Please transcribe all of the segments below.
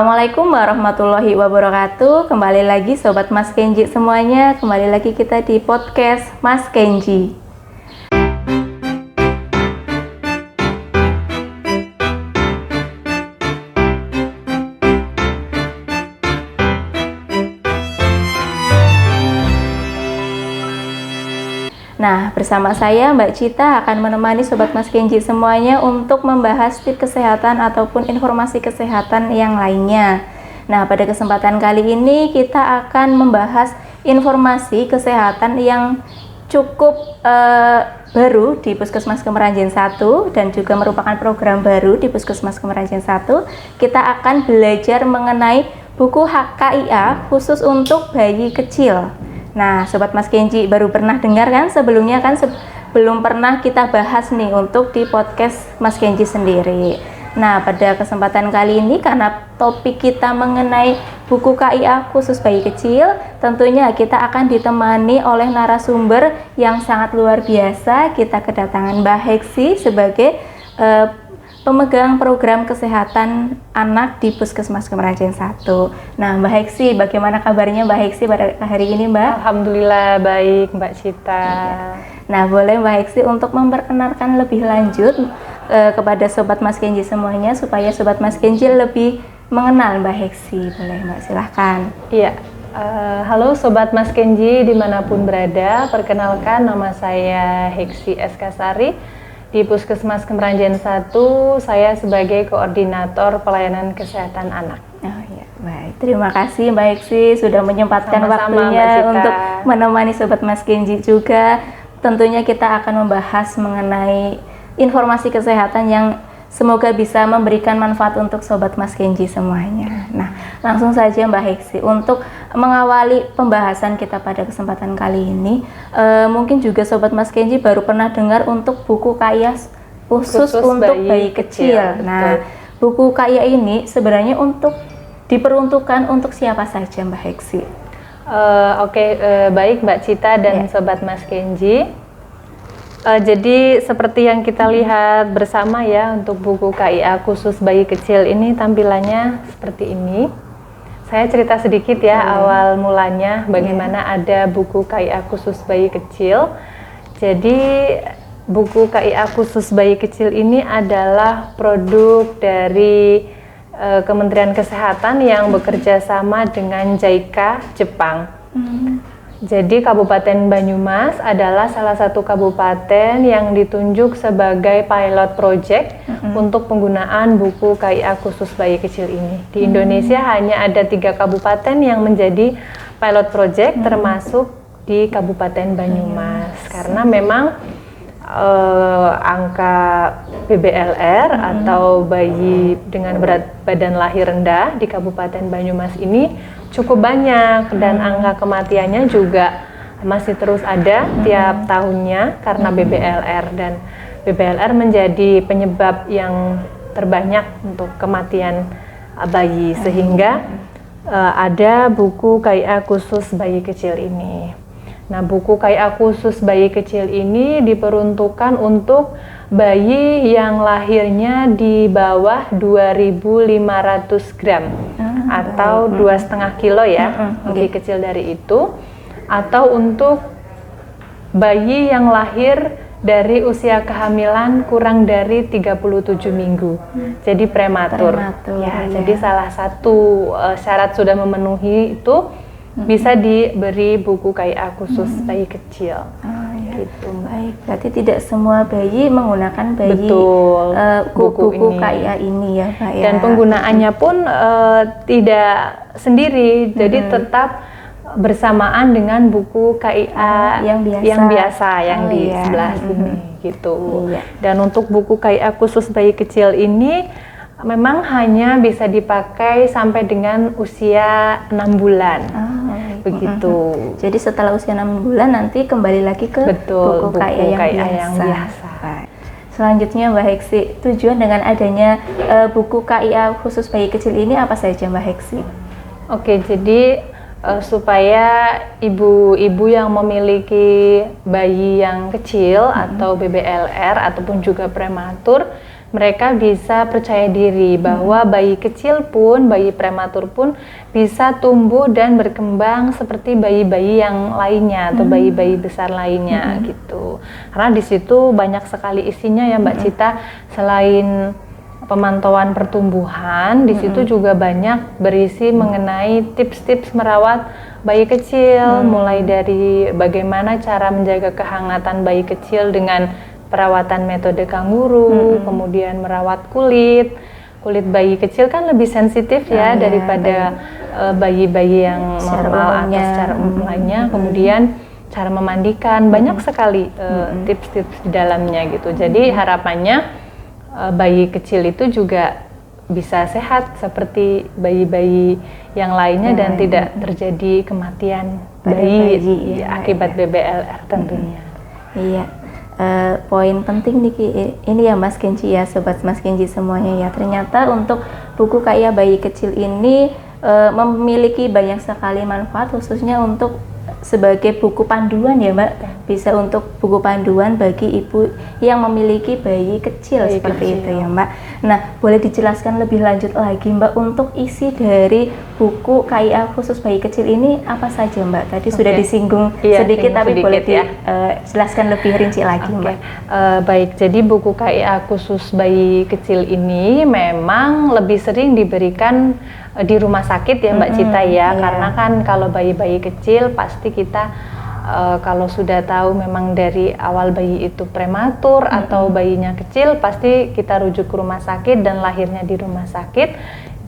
Assalamualaikum warahmatullahi wabarakatuh. Kembali lagi Sobat Mas Kenji semuanya. Kembali lagi kita di podcast Mas Kenji. Nah, bersama saya Mbak Cita akan menemani Sobat Mas Kenji semuanya untuk membahas tips kesehatan ataupun informasi kesehatan yang lainnya. Nah, pada kesempatan kali ini kita akan membahas informasi kesehatan yang cukup baru di Puskesmas Kemeranjen 1 dan juga merupakan program baru di Puskesmas Kemeranjen 1. Kita akan belajar mengenai buku HKIA khusus untuk bayi kecil. Nah, Sobat Mas Kenji baru pernah dengar kan sebelumnya kan belum pernah kita bahas nih untuk di podcast Mas Kenji sendiri. Nah, pada kesempatan kali ini karena topik kita mengenai buku KIA khusus bayi kecil, tentunya kita akan ditemani oleh narasumber yang sangat luar biasa. Kita kedatangan Mbak Heksi sebagai pemegang program kesehatan anak di Puskesmas Kemeranjen 1. Nah, Mbak Heksi, bagaimana kabarnya Mbak Heksi pada hari ini, Mbak? Alhamdulillah baik, Mbak Cita. Nah, boleh Mbak Heksi untuk memperkenalkan lebih lanjut kepada Sobat Mas Kenji semuanya supaya Sobat Mas Kenji lebih mengenal Mbak Heksi. Boleh Mbak, silahkan. Iya, halo Sobat Mas Kenji dimanapun berada. Perkenalkan, nama saya Heksi Eskasari. Di Puskesmas Kemeranjen 1, saya sebagai koordinator pelayanan kesehatan anak. Oh ya, baik. Terima kasih Mbak Heksi sudah menyempatkan Sama-sama, waktunya untuk menemani Sobat Mas Kenji juga. Tentunya kita akan membahas mengenai informasi kesehatan yang semoga bisa memberikan manfaat untuk Sobat Mas Kenji semuanya. Nah, langsung saja Mbak Heksi untuk mengawali pembahasan kita pada kesempatan kali ini. Mungkin juga Sobat Mas Kenji baru pernah dengar untuk buku KIA khusus untuk bayi kecil. Nah, buku KIA ini sebenarnya diperuntukkan untuk siapa saja Mbak Heksi? Baik Mbak Cita dan Sobat Mas Kenji. Jadi seperti yang kita lihat bersama ya, untuk buku KIA khusus bayi kecil ini tampilannya seperti ini. Saya cerita sedikit ya awal mulanya bagaimana ada buku KIA khusus bayi kecil. Jadi buku KIA khusus bayi kecil ini adalah produk dari Kementerian Kesehatan yang bekerja sama dengan JICA Jepang. Jadi Kabupaten Banyumas adalah salah satu kabupaten yang ditunjuk sebagai pilot project untuk penggunaan buku KIA khusus bayi kecil ini. Di Indonesia hanya ada 3 kabupaten yang menjadi pilot project, termasuk di Kabupaten Banyumas. Karena memang angka BBLR atau bayi dengan berat badan lahir rendah di Kabupaten Banyumas ini cukup banyak, dan angka kematiannya juga masih terus ada tiap tahunnya karena BBLR, dan BBLR menjadi penyebab yang terbanyak untuk kematian bayi, sehingga ada buku KIA khusus bayi kecil ini. Nah, buku KIA khusus bayi kecil ini diperuntukkan untuk bayi yang lahirnya di bawah 2.500 gram atau 2,5 kilo ya, lebih kecil dari itu, atau untuk bayi yang lahir dari usia kehamilan kurang dari 37 minggu, jadi prematur. Jadi salah satu syarat sudah memenuhi itu bisa diberi buku KIA khusus bayi kecil. Gitu. Baik, berarti tidak semua bayi menggunakan buku KIA ini ya Pak ya. Dan penggunaannya pun tidak sendiri, jadi tetap bersamaan dengan buku KIA yang biasa yang di sebelah sini gitu. Dan untuk buku KIA khusus bayi kecil ini memang hanya bisa dipakai sampai dengan usia 6 bulan. Begitu. Jadi setelah usia 6 bulan nanti kembali lagi ke buku KIA yang biasa. Selanjutnya Mbak Heksi, tujuan dengan adanya buku KIA khusus bayi kecil ini apa saja Mbak Heksi? Jadi supaya ibu-ibu yang memiliki bayi yang kecil atau BBLR ataupun juga prematur mereka bisa percaya diri bahwa bayi kecil pun, bayi prematur pun bisa tumbuh dan berkembang seperti bayi-bayi yang lainnya atau bayi-bayi besar lainnya gitu. Karena di situ banyak sekali isinya ya Mbak Cita, selain pemantauan pertumbuhan, di situ juga banyak berisi mengenai tips-tips merawat bayi kecil, mulai dari bagaimana cara menjaga kehangatan bayi kecil dengan perawatan metode kanguru, kemudian merawat kulit bayi kecil kan lebih sensitif ya daripada bayi-bayi yang normal atau secara umum lainnya. Kemudian cara memandikan, banyak sekali tips-tips di dalamnya gitu. Jadi harapannya bayi kecil itu juga bisa sehat seperti bayi-bayi yang lainnya dan tidak terjadi kematian bayi akibat BBLR tentunya. Iya. Poin penting nih ini ya Mas Kenji ya, sobat Mas Kenji semuanya ya, ternyata untuk buku Kaya Bayi Kecil ini memiliki banyak sekali manfaat, khususnya untuk sebagai buku panduan ya Mbak, bisa untuk buku panduan bagi ibu yang memiliki bayi kecil seperti itu ya Mbak. Nah, boleh dijelaskan lebih lanjut lagi Mbak untuk isi dari buku KIA khusus bayi kecil ini apa saja Mbak? Tadi sudah disinggung sedikit tapi boleh dijelaskan lebih rinci lagi Mbak. Baik, jadi buku KIA khusus bayi kecil ini memang lebih sering diberikan di rumah sakit ya Mbak Cita ya, karena kan kalau bayi-bayi kecil pasti kita kalau sudah tahu memang dari awal bayi itu prematur atau bayinya kecil, pasti kita rujuk ke rumah sakit dan lahirnya di rumah sakit.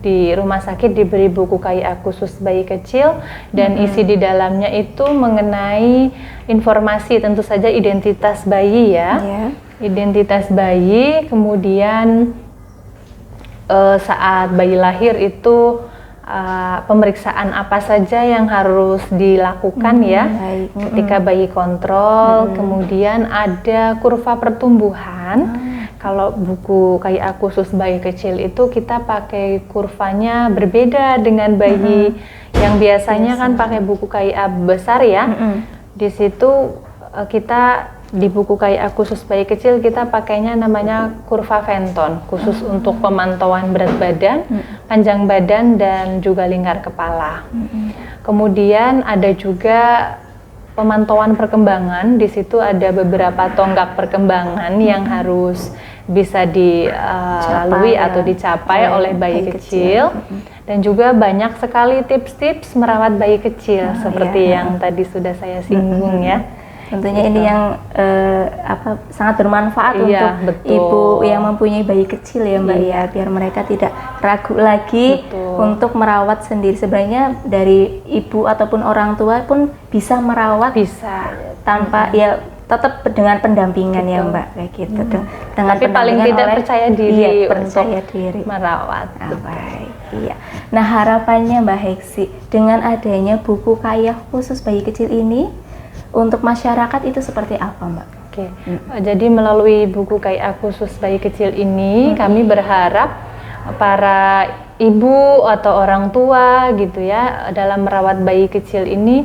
Di rumah sakit diberi buku KIA khusus bayi kecil dan isi di dalamnya itu mengenai informasi, tentu saja identitas bayi ya, identitas bayi, kemudian saat bayi lahir itu pemeriksaan apa saja yang harus dilakukan ya ketika bayi kontrol, kemudian ada kurva pertumbuhan. Kalau buku KIA khusus bayi kecil itu kita pakai kurvanya berbeda dengan bayi yang biasanya kan pakai buku KIA besar ya. Di situ kita di buku KIA khusus bayi kecil kita pakainya namanya kurva Fenton, khusus untuk pemantauan berat badan, panjang badan dan juga lingkar kepala. Kemudian ada juga pemantauan perkembangan. Di situ ada beberapa tonggak perkembangan yang harus bisa dilalui atau dicapai oleh bayi kecil. Dan juga banyak sekali tips-tips merawat bayi kecil seperti yang tadi sudah saya singgung ya. Tentunya ini yang sangat bermanfaat untuk ibu yang mempunyai bayi kecil ya Mbak ya, biar mereka tidak ragu lagi untuk merawat sendiri. Sebenarnya dari ibu ataupun orang tua pun bisa merawat, tanpa ya tetap dengan pendampingan ya Mbak, kayak gitu. Dengan tapi paling tidak percaya diri untuk merawat. Iya. Nah, harapannya Mbak Heksi dengan adanya buku KIA khusus bayi kecil ini untuk masyarakat itu seperti apa Mbak? Jadi melalui buku KIA khusus bayi kecil ini kami berharap para ibu atau orang tua gitu ya dalam merawat bayi kecil ini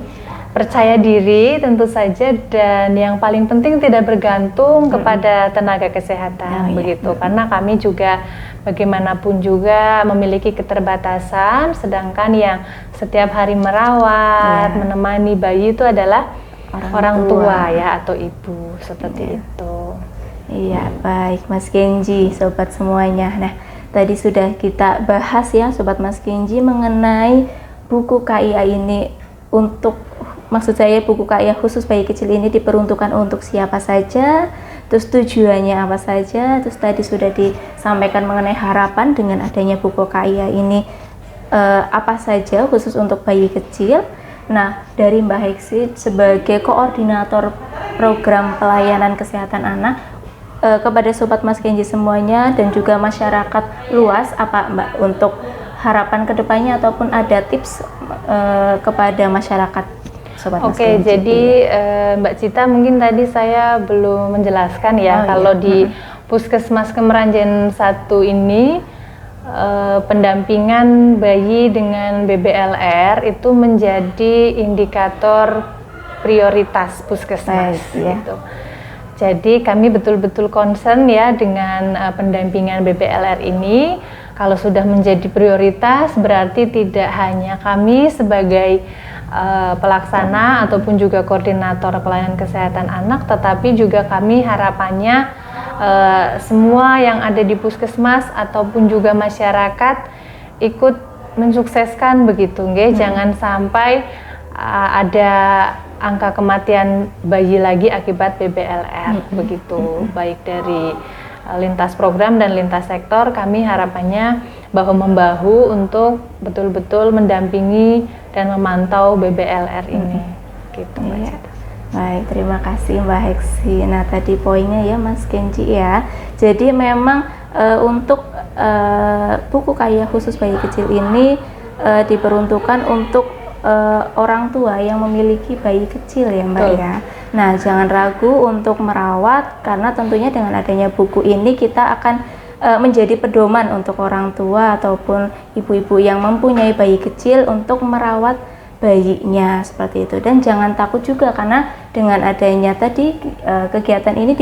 percaya diri tentu saja, dan yang paling penting tidak bergantung kepada tenaga kesehatan begitu, karena kami juga bagaimanapun juga memiliki keterbatasan, sedangkan yang setiap hari merawat menemani bayi itu adalah orang tua ya atau ibu seperti itu. Iya, baik Mas Kenji, sobat semuanya. Nah, tadi sudah kita bahas ya sobat Mas Kenji mengenai buku KIA ini, untuk maksud saya buku KIA khusus bayi kecil ini diperuntukkan untuk siapa saja, terus tujuannya apa saja, terus tadi sudah disampaikan mengenai harapan dengan adanya buku KIA ini apa saja khusus untuk bayi kecil. Nah, dari Mbak Heksi sebagai koordinator program pelayanan kesehatan anak, kepada sobat Mas Kenji semuanya dan juga masyarakat luas, apa Mbak untuk harapan kedepannya ataupun ada tips kepada masyarakat sobat Mas Kenji? Jadi Mbak Cita, mungkin tadi saya belum menjelaskan ya, kalau di Puskesmas Kemeranjen 1 ini pendampingan bayi dengan BBLR itu menjadi indikator prioritas puskesmas gitu. Jadi kami betul-betul concern ya dengan pendampingan BPLR ini. Kalau sudah menjadi prioritas, berarti tidak hanya kami sebagai pelaksana ataupun juga koordinator pelayanan kesehatan anak, tetapi juga kami harapannya semua yang ada di puskesmas ataupun juga masyarakat ikut mensukseskan begitu, nggih. Jangan sampai ada angka kematian bayi lagi akibat BPLR begitu. Baik dari lintas program dan lintas sektor, kami harapannya bahu-membahu untuk betul-betul mendampingi dan memantau BPLR ini. Gitu, Mbak Cita. Baik, terima kasih Mbak Heksi. Nah, tadi poinnya ya Mas Kenji ya. Jadi memang untuk buku kaya khusus bayi kecil ini diperuntukkan untuk orang tua yang memiliki bayi kecil ya Mbak ya. Nah, jangan ragu untuk merawat, karena tentunya dengan adanya buku ini kita akan menjadi pedoman untuk orang tua ataupun ibu-ibu yang mempunyai bayi kecil untuk merawat bayinya seperti itu. Dan jangan takut juga, karena dengan adanya tadi kegiatan ini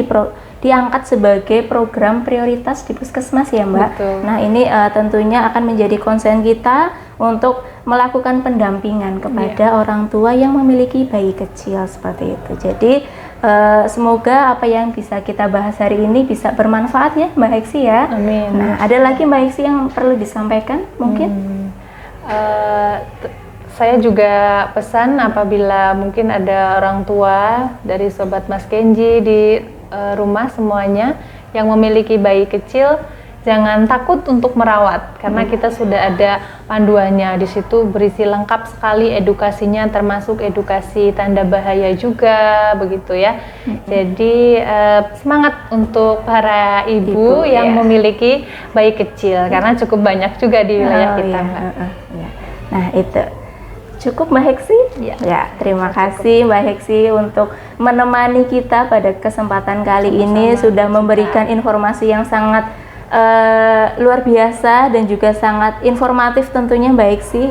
diangkat sebagai program prioritas di puskesmas ya Mbak. Betul. Nah, ini tentunya akan menjadi konsen kita untuk melakukan pendampingan kepada orang tua yang memiliki bayi kecil seperti itu. Jadi semoga apa yang bisa kita bahas hari ini bisa bermanfaat ya Mbak Heksi ya. Amin. Nah, ada lagi Mbak Heksi yang perlu disampaikan mungkin? Saya juga pesan apabila mungkin ada orang tua dari Sobat Mas Kenji di rumah semuanya yang memiliki bayi kecil, jangan takut untuk merawat, karena kita sudah ada panduannya di situ, berisi lengkap sekali edukasinya, termasuk edukasi tanda bahaya juga begitu ya. Jadi semangat untuk para ibu yang memiliki bayi kecil, karena cukup banyak juga di wilayah kita, Mbak. Nah, itu cukup Mbak Heksi? Ya, terima kasih Mbak Heksi untuk menemani kita pada kesempatan kali ini, sudah memberikan informasi yang sangat luar biasa dan juga sangat informatif tentunya Mbak Heksi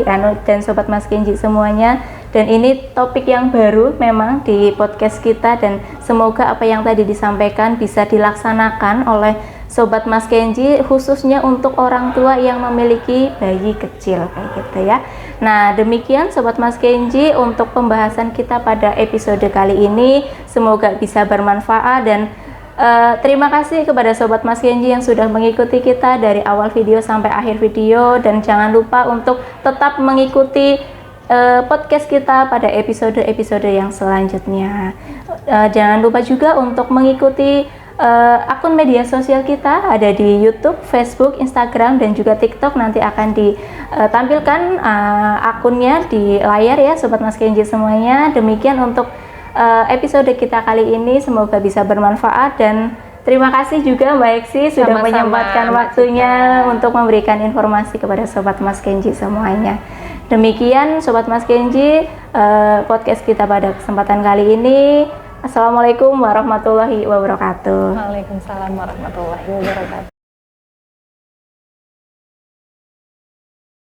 dan Sobat Mas Kenji semuanya. Dan ini topik yang baru memang di podcast kita, dan semoga apa yang tadi disampaikan bisa dilaksanakan oleh Sobat Mas Kenji, khususnya untuk orang tua yang memiliki bayi kecil kayak gitu ya. Nah, demikian Sobat Mas Kenji untuk pembahasan kita pada episode kali ini, semoga bisa bermanfaat. Dan terima kasih kepada Sobat Mas Kenji yang sudah mengikuti kita dari awal video sampai akhir video, dan jangan lupa untuk tetap mengikuti podcast kita pada episode-episode yang selanjutnya. Jangan lupa juga untuk mengikuti akun media sosial kita, ada di YouTube, Facebook, Instagram, dan juga TikTok. Nanti akan ditampilkan akunnya di layar ya Sobat Mas Kenji semuanya. Demikian untuk episode kita kali ini, semoga bisa bermanfaat, dan terima kasih juga Mbak Heksi sudah menyempatkan waktunya untuk memberikan informasi kepada Sobat Mas Kenji semuanya. Demikian Sobat Mas Kenji, podcast kita pada kesempatan kali ini. Assalamualaikum warahmatullahi wabarakatuh. Waalaikumsalam warahmatullahi wabarakatuh.